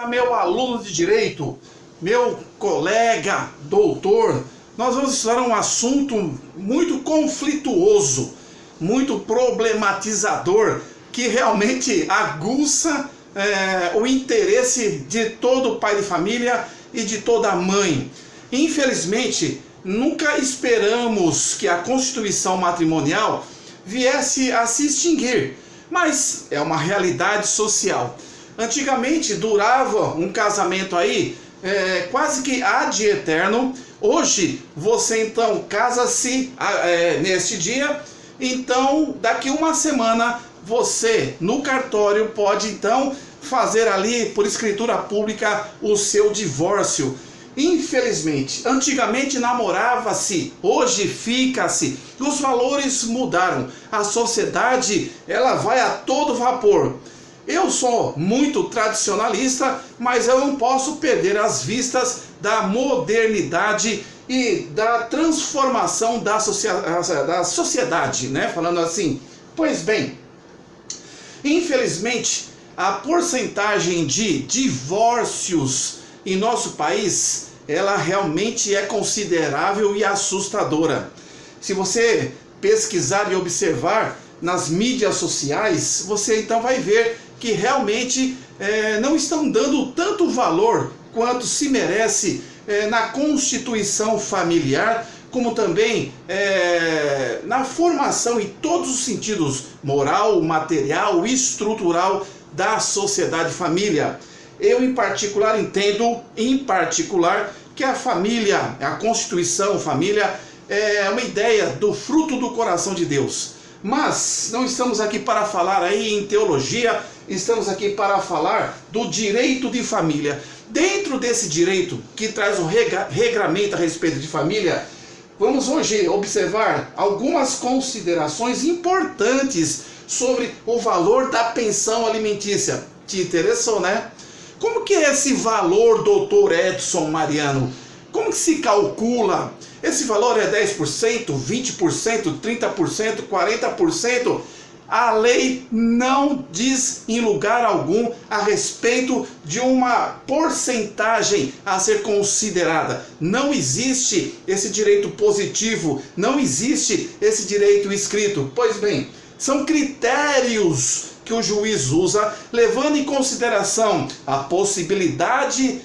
Meu aluno de direito, meu colega doutor, nós vamos estudar um assunto muito conflituoso, muito problematizador, que realmente aguça o interesse de todo pai de família e de toda mãe. Infelizmente, nunca esperamos que a constituição matrimonial viesse a se extinguir, mas é uma realidade social. Antigamente durava um casamento aí quase que ad eterno. Hoje você então casa-se neste dia, então daqui uma semana você no cartório pode então fazer ali por escritura pública o seu divórcio. Infelizmente, antigamente namorava-se, hoje fica-se. Os valores mudaram, a sociedade ela vai a todo vapor. Eu sou muito tradicionalista, mas eu não posso perder as vistas da modernidade e da transformação da sociedade, né? Falando assim. Pois bem, infelizmente, a porcentagem de divórcios em nosso país, ela realmente é considerável e assustadora. Se você pesquisar e observar nas mídias sociais, você então vai ver que realmente não estão dando tanto valor quanto se merece na constituição familiar, como também na formação em todos os sentidos, moral, material e estrutural da sociedade família. Eu em particular entendo, que a família, a constituição família, é uma ideia do fruto do coração de Deus. Mas não estamos aqui para falar aí em teologia, estamos aqui para falar do direito de família. Dentro desse direito que traz um regramento a respeito de família, vamos hoje observar algumas considerações importantes sobre o valor da pensão alimentícia. Te interessou, né? Como que é esse valor, doutor Edson Mariano? Como que se calcula? Esse valor é 10%, 20%, 30%, 40%? A lei não diz em lugar algum a respeito de uma porcentagem a ser considerada. Não existe esse direito positivo, não existe esse direito escrito. Pois bem, são critérios que o juiz usa, levando em consideração a possibilidade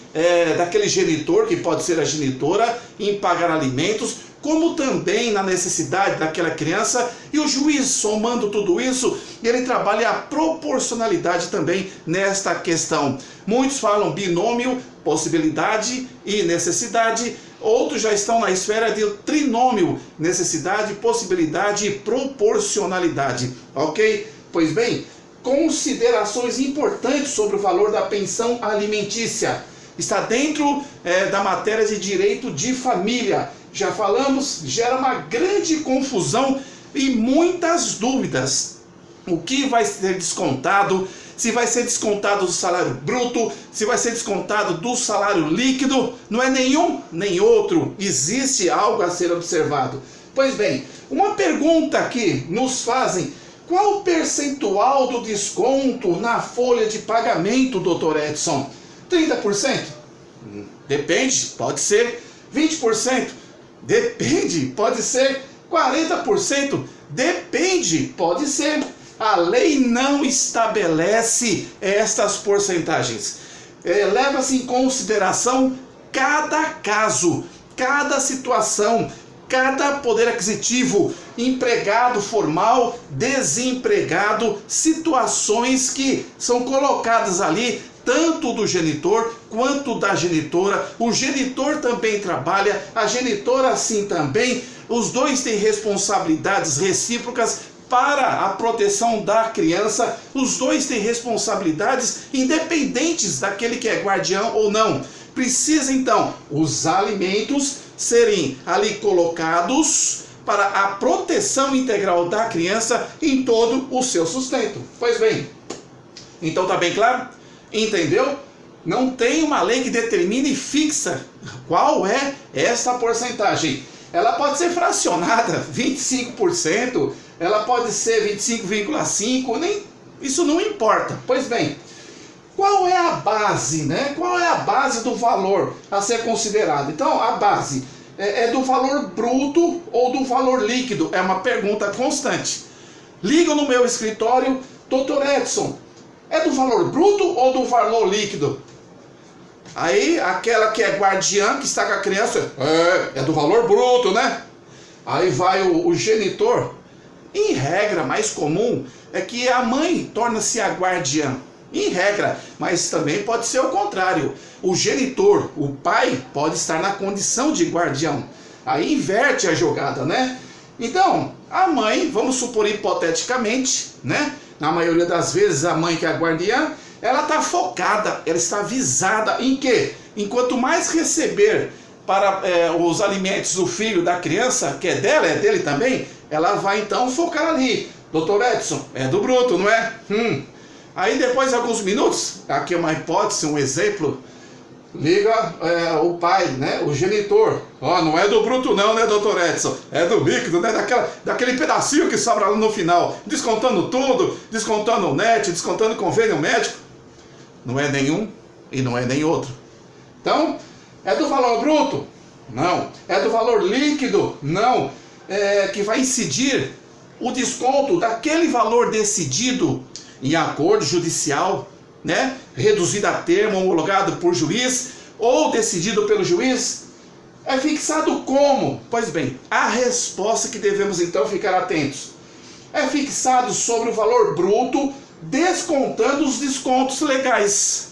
daquele genitor, que pode ser a genitora, em pagar alimentos, como também na necessidade daquela criança, e o juiz, somando tudo isso, ele trabalha a proporcionalidade também nesta questão. Muitos falam binômio, possibilidade e necessidade, outros já estão na esfera de trinômio, necessidade, possibilidade e proporcionalidade, ok? Pois bem, considerações importantes sobre o valor da pensão alimentícia. Está dentro da matéria de direito de família. Já falamos, gera uma grande confusão e muitas dúvidas. O que vai ser descontado? Se vai ser descontado do salário bruto, se vai ser descontado do salário líquido, não é nenhum nem outro. Existe algo a ser observado. Pois bem, uma pergunta que nos fazem: qual o percentual do desconto na folha de pagamento, doutor Edson? 30%? Depende, pode ser 20%. Depende, pode ser 40%. Depende, pode ser. A lei não estabelece estas porcentagens. Leva-se em consideração cada caso, cada situação, cada poder aquisitivo, empregado formal, desempregado, situações que são colocadas ali, tanto do genitor quanto da genitora. O genitor também trabalha, a genitora assim também. Os dois têm responsabilidades recíprocas para a proteção da criança. Os dois têm responsabilidades independentes daquele que é guardião ou não. Precisa então os alimentos serem ali colocados para a proteção integral da criança em todo o seu sustento. Pois bem, então tá bem claro? Entendeu? Não tem uma lei que determine e fixa qual é essa porcentagem. Ela pode ser fracionada, 25%, ela pode ser 25,5%, isso não importa. Pois bem, qual é a base, né? Qual é a base do valor a ser considerado? Então, a base é do valor bruto ou do valor líquido? É uma pergunta constante. Ligo no meu escritório, doutor Edson, é do valor bruto ou do valor líquido? Aí, aquela que é guardiã, que está com a criança, é do valor bruto, né? Aí vai o genitor. Em regra, mais comum é que a mãe torna-se a guardiã. Em regra, mas também pode ser o contrário. O genitor, o pai, pode estar na condição de guardião. Aí inverte a jogada, né? Então, a mãe, vamos supor hipoteticamente, né? Na maioria das vezes, a mãe que é a guardiã, ela está focada, ela está visada em quê? Enquanto mais receber para os alimentos do filho, da criança, que é dela, é dele também, ela vai então focar ali. Doutor Edson, é do bruto, não é? Aí depois de alguns minutos, aqui é uma hipótese, um exemplo, liga o pai, né, o genitor. Não é do bruto não, né, doutor Edson? É do líquido, né, daquele pedacinho que sobra lá no final, descontando tudo, descontando o net, descontando o convênio médico. Não é nenhum e não é nem outro. Então, é do valor bruto? Não. É do valor líquido? Não. Que vai incidir o desconto daquele valor decidido em acordo judicial, né? Reduzido a termo, homologado por juiz ou decidido pelo juiz. É fixado como? Pois bem, a resposta que devemos então ficar atentos. É fixado sobre o valor bruto, descontando os descontos legais.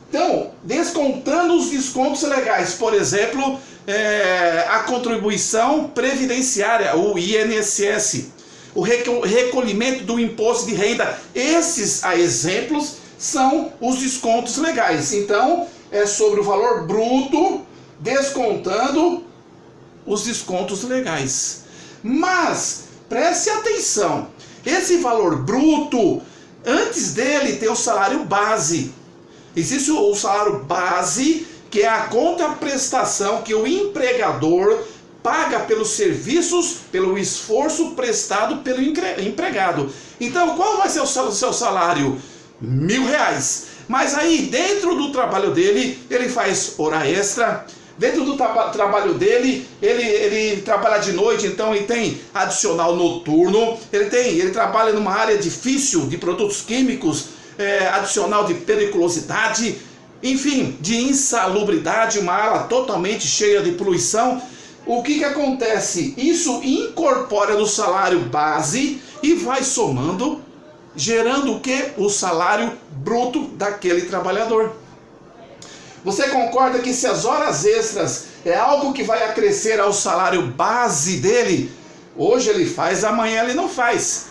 Então, descontando os descontos legais, por exemplo, a contribuição previdenciária, o INSS, o recolhimento do imposto de renda, esses exemplos são os descontos legais. Então, é sobre o valor bruto, descontando os descontos legais. Mas, preste atenção, esse valor bruto, antes dele tem o salário base. Existe o salário base, que é a contraprestação que o empregador paga pelos serviços, pelo esforço prestado pelo empregado. Então, qual vai ser o seu salário? R$1.000. Mas aí, dentro do trabalho dele, ele faz hora extra. Dentro do trabalho dele, ele trabalha de noite, então ele tem adicional noturno. Ele trabalha numa área difícil de produtos químicos, adicional de periculosidade, enfim, de insalubridade, uma área totalmente cheia de poluição. O que acontece? Isso incorpora no salário base e vai somando, gerando o que? O salário bruto daquele trabalhador. Você concorda que se as horas extras é algo que vai acrescer ao salário base dele, hoje ele faz, amanhã ele não faz.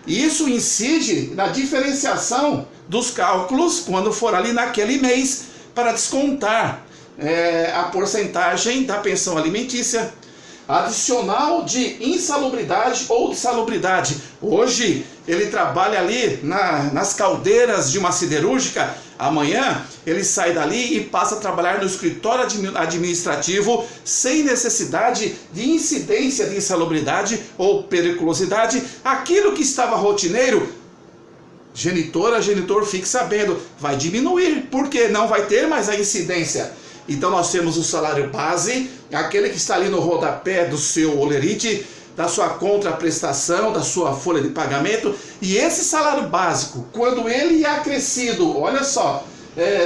Isso incide na diferenciação dos cálculos quando for ali naquele mês para descontar a porcentagem da pensão alimentícia, adicional de insalubridade ou de salubridade. Hoje ele trabalha ali nas caldeiras de uma siderúrgica, amanhã ele sai dali e passa a trabalhar no escritório administrativo sem necessidade de incidência de insalubridade ou periculosidade. Aquilo que estava rotineiro, genitor fique sabendo, vai diminuir, porque não vai ter mais a incidência. Então nós temos o salário base, aquele que está ali no rodapé do seu holerite, da sua contraprestação, da sua folha de pagamento. E esse salário básico, quando ele é acrescido, olha só,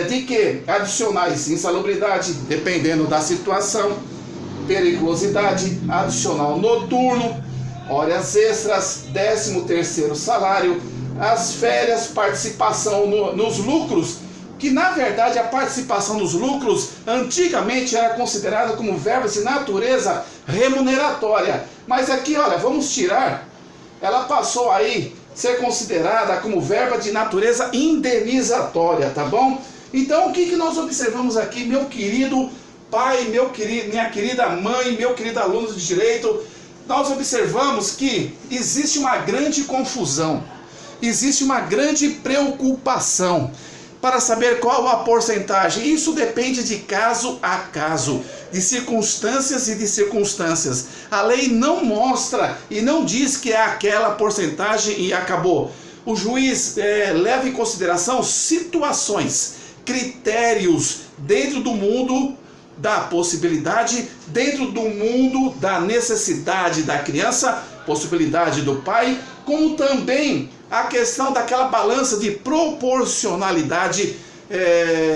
de que? Adicionais, insalubridade, dependendo da situação, periculosidade, adicional noturno, horas extras, 13º salário, as férias, participação nos lucros, que na verdade a participação nos lucros antigamente era considerada como verba de natureza remuneratória, mas aqui, olha, vamos tirar, ela passou aí a ser considerada como verba de natureza indenizatória, tá bom? Então o que nós observamos aqui, meu querido pai, minha querida mãe, meu querido aluno de direito? Nós observamos que existe uma grande confusão, existe uma grande preocupação para saber qual a porcentagem. Isso depende de caso a caso, de circunstâncias e de circunstâncias. A lei não mostra e não diz que é aquela porcentagem e acabou. o juiz leva em consideração situações, critérios dentro do mundo da possibilidade, dentro do mundo da necessidade da criança, possibilidade do pai, como também a questão daquela balança de proporcionalidade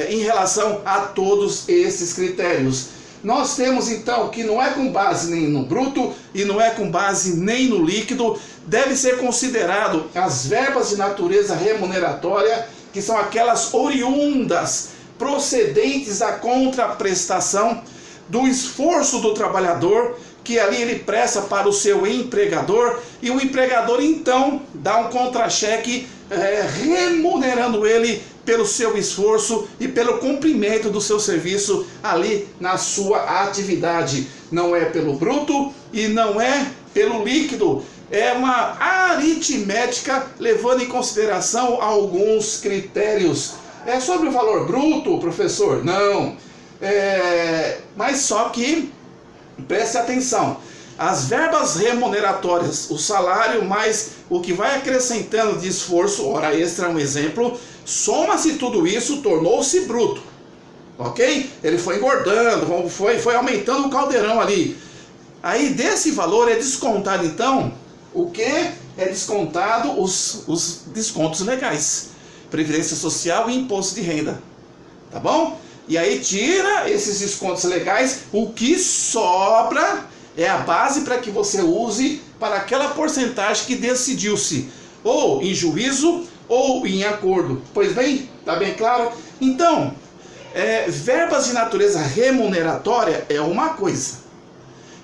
em relação a todos esses critérios. Nós temos então que não é com base nem no bruto e não é com base nem no líquido, deve ser considerado as verbas de natureza remuneratória, que são aquelas oriundas, procedentes da contraprestação do esforço do trabalhador, que ali ele presta para o seu empregador, e o empregador então dá um contra-cheque remunerando ele pelo seu esforço e pelo cumprimento do seu serviço ali na sua atividade. Não é pelo bruto e não é pelo líquido. É uma aritmética levando em consideração alguns critérios. É sobre o valor bruto, professor? Não. Mas só que, preste atenção, as verbas remuneratórias, o salário mais o que vai acrescentando de esforço, hora extra é um exemplo, soma-se tudo isso, tornou-se bruto. Ok? Ele foi engordando, foi aumentando o caldeirão ali. Aí desse valor é descontado então, o que? É descontado os descontos legais. Previdência Social e Imposto de Renda. Tá bom? E aí tira esses descontos legais, o que sobra é a base para que você use para aquela porcentagem que decidiu-se, ou em juízo ou em acordo. Pois bem, tá bem claro? Então, verbas de natureza remuneratória é uma coisa.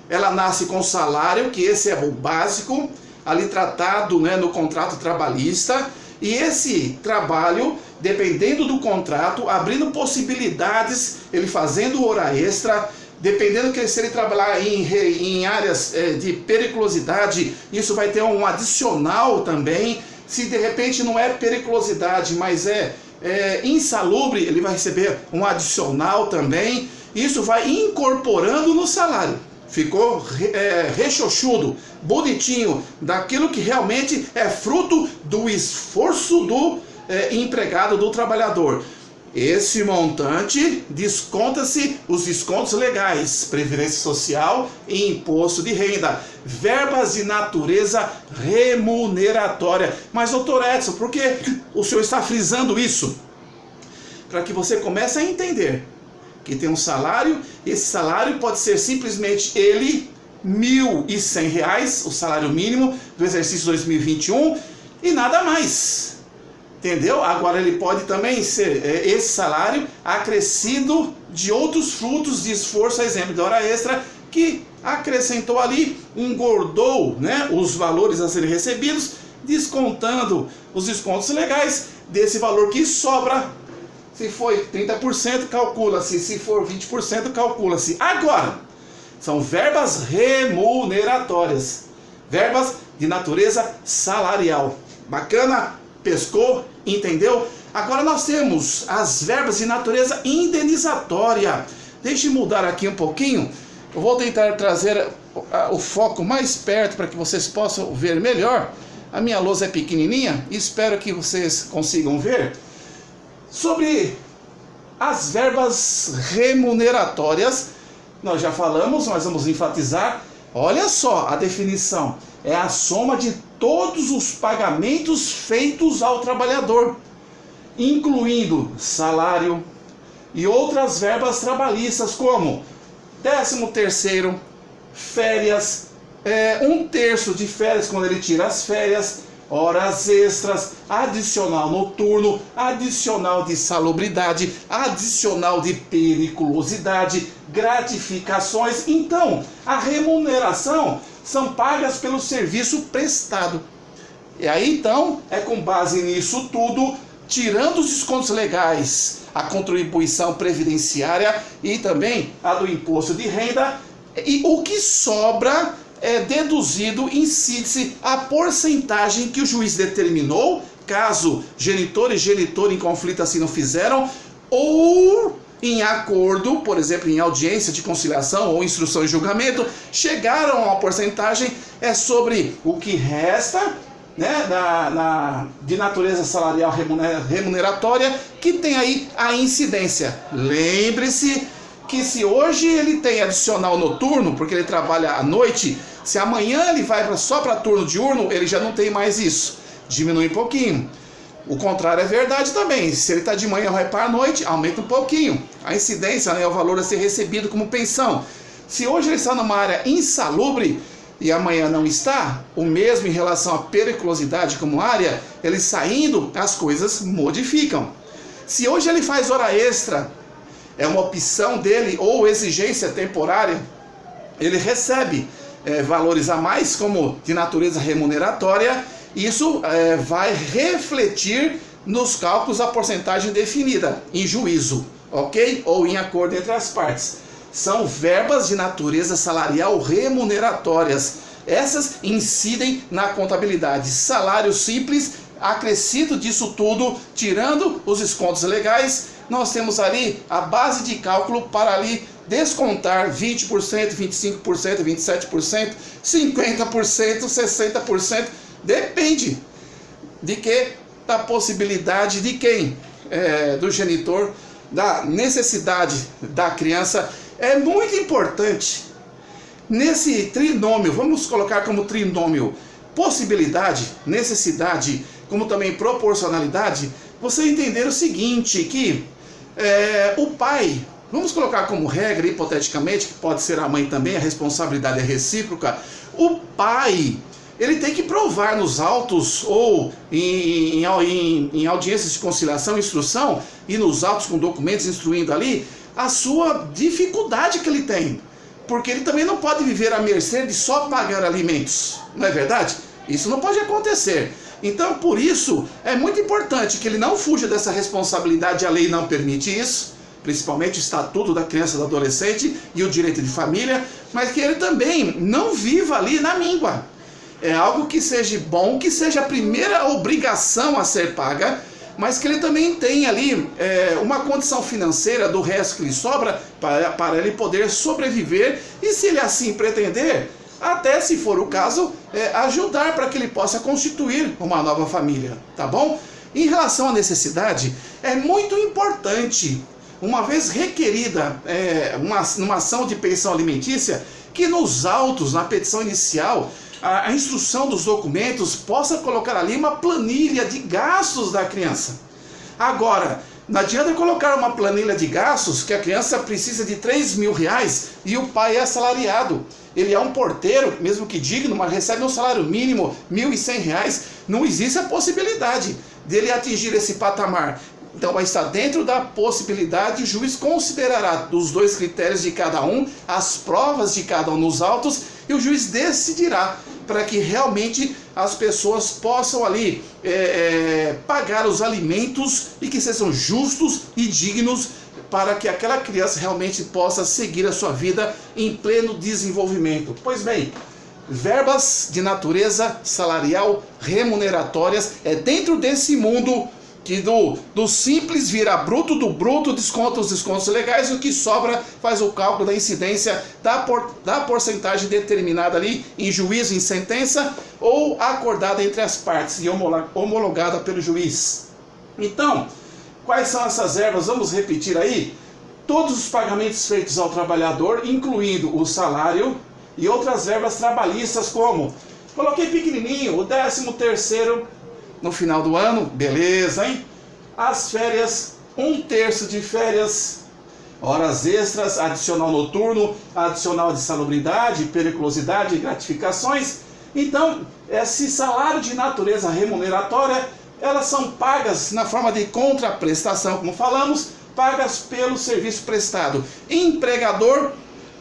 Ela nasce com salário, que esse é o básico, ali tratado, né, no contrato trabalhista, e esse trabalho, dependendo do contrato, abrindo possibilidades, ele fazendo hora extra, dependendo que se ele trabalhar em áreas de periculosidade, isso vai ter um adicional também. Se de repente não é periculosidade, mas é insalubre, ele vai receber um adicional também. Isso vai incorporando no salário. Ficou rechochudo, bonitinho, daquilo que realmente é fruto do esforço do empregado, do trabalhador. Esse montante desconta-se os descontos legais, Previdência Social e Imposto de Renda, verbas de natureza remuneratória. Mas, doutor Edson, por que o senhor está frisando isso? Para que você comece a entender que tem um salário, esse salário pode ser simplesmente ele, R$ 1.100, o salário mínimo do exercício 2021, e nada mais. Entendeu? Agora ele pode também ser esse salário acrescido de outros frutos de esforço, a exemplo de hora extra, que acrescentou ali, engordou, né, os valores a serem recebidos, descontando os descontos legais desse valor que sobra. Se foi 30%, calcula-se. Se for 20%, calcula-se. Agora, são verbas remuneratórias. Verbas de natureza salarial. Bacana? Pescou? Entendeu? Agora nós temos as verbas de natureza indenizatória. Deixe eu mudar aqui um pouquinho. Eu vou tentar trazer o foco mais perto para que vocês possam ver melhor. A minha lousa é pequenininha e espero que vocês consigam ver. Sobre as verbas remuneratórias, nós já falamos, mas vamos enfatizar. Olha só a definição. É a soma de todos os pagamentos feitos ao trabalhador, incluindo salário e outras verbas trabalhistas, como 13º, férias, 1/3 de férias quando ele tira as férias, horas extras, adicional noturno, adicional de salubridade, adicional de periculosidade, gratificações. Então, a remuneração são pagas pelo serviço prestado. E aí, então, é com base nisso tudo, tirando os descontos legais, a contribuição previdenciária e também a do imposto de renda, e o que sobra é deduzido, incide-se a porcentagem que o juiz determinou, caso genitor e genitor em conflito assim não fizeram, ou em acordo, por exemplo, em audiência de conciliação ou instrução e julgamento, chegaram a uma porcentagem, é sobre o que resta né, de natureza salarial remuneratória, que tem aí a incidência. Lembre-se que se hoje ele tem adicional noturno, porque ele trabalha à noite, se amanhã ele vai só para turno diurno, ele já não tem mais isso. Diminui um pouquinho. O contrário é verdade também. Se ele está de manhã e vai para a noite, aumenta um pouquinho. A incidência, né, é o valor a ser recebido como pensão. Se hoje ele está numa área insalubre e amanhã não está, o mesmo em relação à periculosidade como área, ele saindo, as coisas modificam. Se hoje ele faz hora extra, é uma opção dele ou exigência temporária, ele recebe valores a mais como de natureza remuneratória. Isso vai refletir nos cálculos a porcentagem definida em juízo, ok? Ou em acordo entre as partes. São verbas de natureza salarial remuneratórias. Essas incidem na contabilidade. Salário simples, acrescido disso tudo, tirando os descontos legais, nós temos ali a base de cálculo para ali descontar 20%, 25%, 27%, 50%, 60%. Depende de que? Da possibilidade de quem? Do genitor, da necessidade da criança. É muito importante nesse trinômio, vamos colocar como trinômio, possibilidade, necessidade, como também proporcionalidade, você entender o seguinte, que o pai, vamos colocar como regra, hipoteticamente, que pode ser a mãe também, a responsabilidade é recíproca, o pai, ele tem que provar nos autos ou em audiências de conciliação, instrução, e nos autos com documentos instruindo ali, a sua dificuldade que ele tem. Porque ele também não pode viver à mercê de só pagar alimentos, não é verdade? Isso não pode acontecer. Então, por isso, é muito importante que ele não fuja dessa responsabilidade, a lei não permite isso, principalmente o Estatuto da Criança e do Adolescente e o direito de família, mas que ele também não viva ali na míngua. É algo que seja bom, que seja a primeira obrigação a ser paga, mas que ele também tenha ali uma condição financeira do resto que lhe sobra para ele poder sobreviver e, se ele assim pretender, até, se for o caso, ajudar para que ele possa constituir uma nova família, tá bom? Em relação à necessidade, é muito importante, uma vez requerida uma ação de pensão alimentícia, que nos autos, na petição inicial, a instrução dos documentos possa colocar ali uma planilha de gastos da criança. Agora, não adianta colocar uma planilha de gastos que a criança precisa de R$3.000 e o pai é assalariado. Ele é um porteiro, mesmo que digno, mas recebe um salário mínimo, R$1.100. Não existe a possibilidade dele atingir esse patamar. Então vai estar dentro da possibilidade, o juiz considerará dos dois critérios de cada um, as provas de cada um nos autos, e o juiz decidirá para que realmente as pessoas possam ali pagar os alimentos e que sejam justos e dignos para que aquela criança realmente possa seguir a sua vida em pleno desenvolvimento. Pois bem, verbas de natureza salarial remuneratórias é dentro desse mundo que do simples vira bruto, do bruto desconta os descontos legais, e o que sobra faz o cálculo da incidência da porcentagem determinada ali em juízo, em sentença, ou acordada entre as partes e homologada pelo juiz. Então, quais são essas verbas? Vamos repetir aí. Todos os pagamentos feitos ao trabalhador, incluindo o salário, e outras verbas trabalhistas como, coloquei pequenininho, o 13º, no final do ano, beleza, hein? As férias, 1/3 de férias, horas extras, adicional noturno, adicional de salubridade, periculosidade, gratificações. Então, esse salário de natureza remuneratória, elas são pagas na forma de contraprestação, como falamos, pagas pelo serviço prestado. Empregador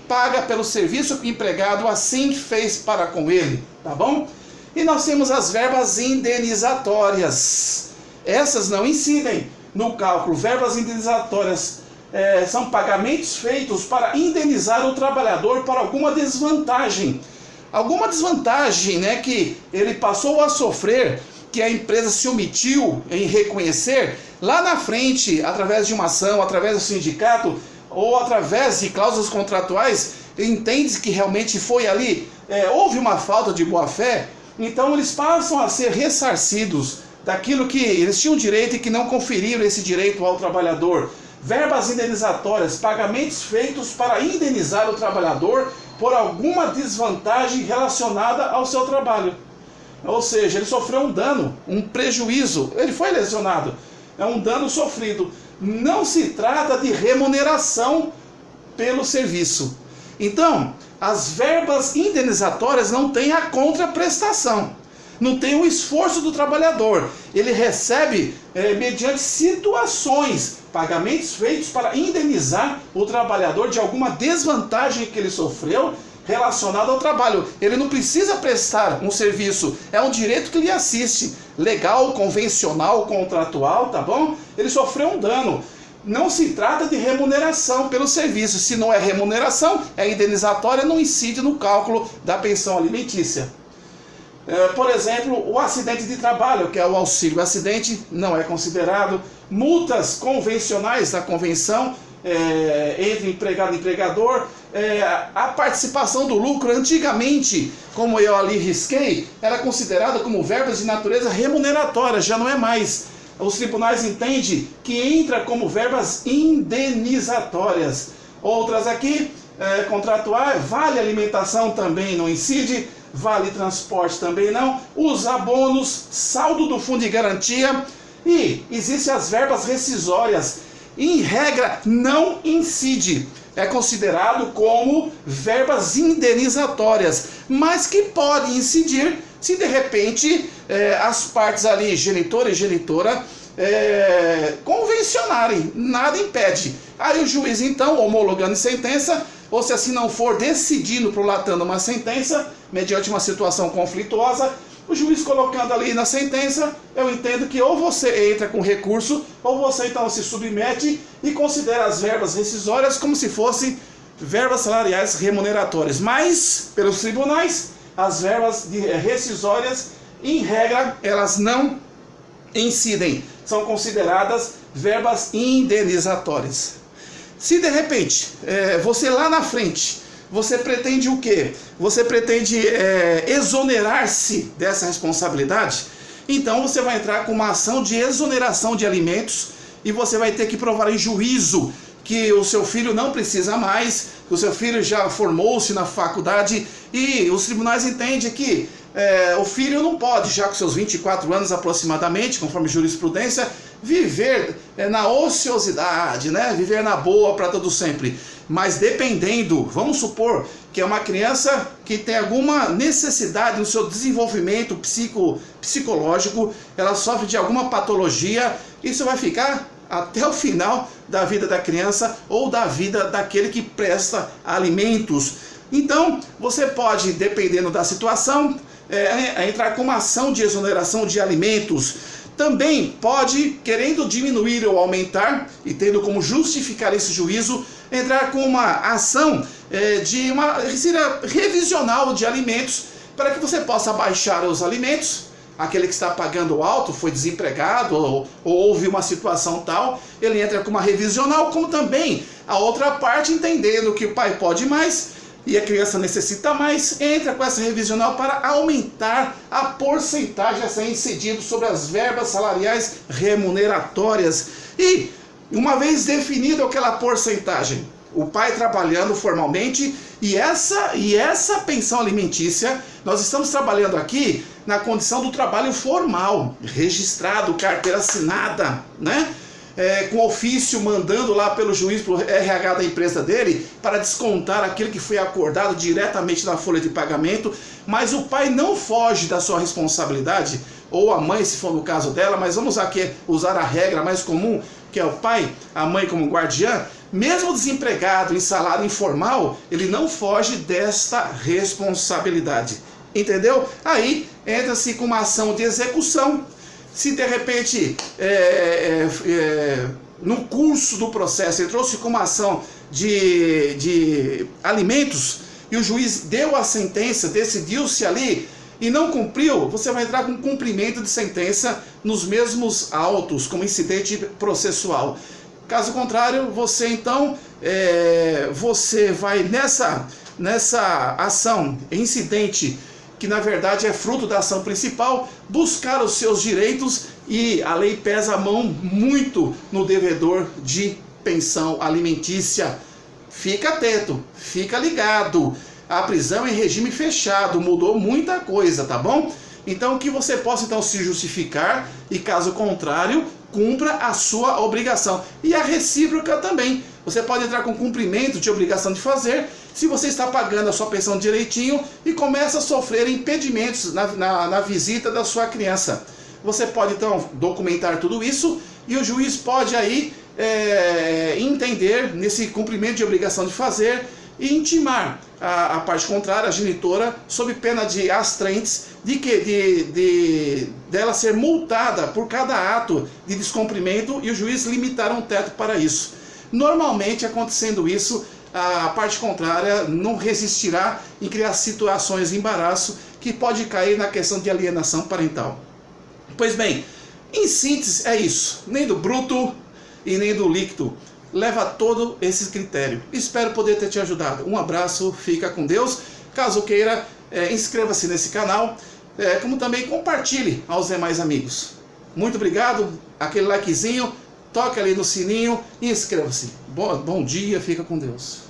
paga pelo serviço que o empregado assim fez para com ele, tá bom? E nós temos as verbas indenizatórias. Essas não incidem no cálculo. Verbas indenizatórias são pagamentos feitos para indenizar o trabalhador por alguma desvantagem. Alguma desvantagem, né, que ele passou a sofrer, que a empresa se omitiu em reconhecer, lá na frente, através de uma ação, através do sindicato, ou através de cláusulas contratuais, entende que realmente foi ali, houve uma falta de boa-fé, Então eles passam a ser ressarcidos daquilo que eles tinham direito e que não conferiram esse direito ao trabalhador. Verbas indenizatórias, pagamentos feitos para indenizar o trabalhador por alguma desvantagem relacionada ao seu trabalho. Ou seja, ele sofreu um dano, um prejuízo, ele foi lesionado, é um dano sofrido. Não se trata de remuneração pelo serviço. Então, as verbas indenizatórias não têm a contraprestação, não tem o esforço do trabalhador. Ele recebe mediante situações, pagamentos feitos para indenizar o trabalhador de alguma desvantagem que ele sofreu relacionado ao trabalho. Ele não precisa prestar um serviço, é um direito que lhe assiste, legal, convencional, contratual, tá bom? Ele sofreu um dano. Não se trata de remuneração pelo serviço. Se não é remuneração, é indenizatória, não incide no cálculo da pensão alimentícia. Por exemplo, o acidente de trabalho, que é o auxílio acidente, não é considerado. Multas convencionais da convenção entre empregado e empregador. A participação do lucro, antigamente, como eu ali risquei, era considerada como verbas de natureza remuneratória, já não é mais. Os tribunais entendem que entra como verbas indenizatórias. Outras aqui, contratuais, vale alimentação também não incide, vale transporte também não, os abonos, saldo do fundo de garantia, e existem as verbas rescisórias. Em regra, não incide, é considerado como verbas indenizatórias, mas que pode incidir se de repente as partes ali, genitor e genitora, convencionarem, nada impede. Aí o juiz então, homologando em sentença, ou se assim não for, decidindo prolatando uma sentença, mediante uma situação conflituosa, o juiz colocando ali na sentença, eu entendo que ou você entra com recurso, ou você então se submete e considera as verbas rescisórias como se fossem verbas salariais remuneratórias. Mas, pelos tribunais, as verbas rescisórias, em regra, elas não incidem, são consideradas verbas indenizatórias. Se de repente, você lá na frente, você pretende o quê? Você pretende exonerar-se dessa responsabilidade? Então você vai entrar com uma ação de exoneração de alimentos e você vai ter que provar em juízo que o seu filho não precisa mais, que o seu filho já formou-se na faculdade e os tribunais entendem que o filho não pode, já com seus 24 anos aproximadamente, conforme jurisprudência, viver na ociosidade, né? Viver na boa para todo sempre. Mas dependendo, vamos supor que é uma criança que tem alguma necessidade no seu desenvolvimento psicológico, ela sofre de alguma patologia, isso vai ficar até o final da vida da criança ou da vida daquele que presta alimentos. Então, você pode, dependendo da situação, entrar com uma ação de exoneração de alimentos. Também pode, querendo diminuir ou aumentar, e tendo como justificar esse juízo, entrar com uma ação de uma revisional de alimentos, para que você possa baixar os alimentos. Aquele que está pagando alto, foi desempregado ou houve uma situação tal, ele entra com uma revisional, como também a outra parte, entendendo que o pai pode mais e a criança necessita mais, entra com essa revisional para aumentar a porcentagem a ser incidido sobre as verbas salariais remuneratórias. E uma vez definida aquela porcentagem, o pai trabalhando formalmente, e essa pensão alimentícia, nós estamos trabalhando aqui na condição do trabalho formal, registrado, carteira assinada, né? Com ofício mandando lá pelo juiz para o RH da empresa dele para descontar aquilo que foi acordado diretamente na folha de pagamento, mas o pai não foge da sua responsabilidade, ou a mãe, se for no caso dela, mas vamos aqui usar a regra mais comum, que é o pai, a mãe como guardiã. Mesmo desempregado, em salário informal, ele não foge desta responsabilidade. Entendeu? Aí entra-se com uma ação de execução. Se de repente, no curso do processo, ele trouxe com uma ação de alimentos e o juiz deu a sentença, decidiu-se ali e não cumpriu, você vai entrar com cumprimento de sentença nos mesmos autos, como incidente processual. Caso contrário, você então, você vai nessa ação, incidente que na verdade é fruto da ação principal, buscar os seus direitos, e a lei pesa a mão muito no devedor de pensão alimentícia. Fica atento, fica ligado. A prisão em regime fechado mudou muita coisa, tá bom? Então que você possa então se justificar e, caso contrário, cumpra a sua obrigação. E a recíproca também. Você pode entrar com cumprimento de obrigação de fazer se você está pagando a sua pensão direitinho e começa a sofrer impedimentos na visita da sua criança. Você pode então documentar tudo isso e o juiz pode aí entender nesse cumprimento de obrigação de fazer e intimar a parte contrária, a genitora, sob pena de astrentes, dela ser multada por cada ato de descumprimento e o juiz limitar um teto para isso. Normalmente, acontecendo isso, a parte contrária não resistirá em criar situações de embaraço que pode cair na questão de alienação parental. Pois bem, em síntese é isso, nem do bruto e nem do líquido. Leva todo esse critério. Espero poder ter te ajudado. Um abraço, fica com Deus. Caso queira, inscreva-se nesse canal, como também compartilhe aos demais amigos. Muito obrigado, aquele likezinho, toque ali no sininho e inscreva-se. Bom dia, fica com Deus.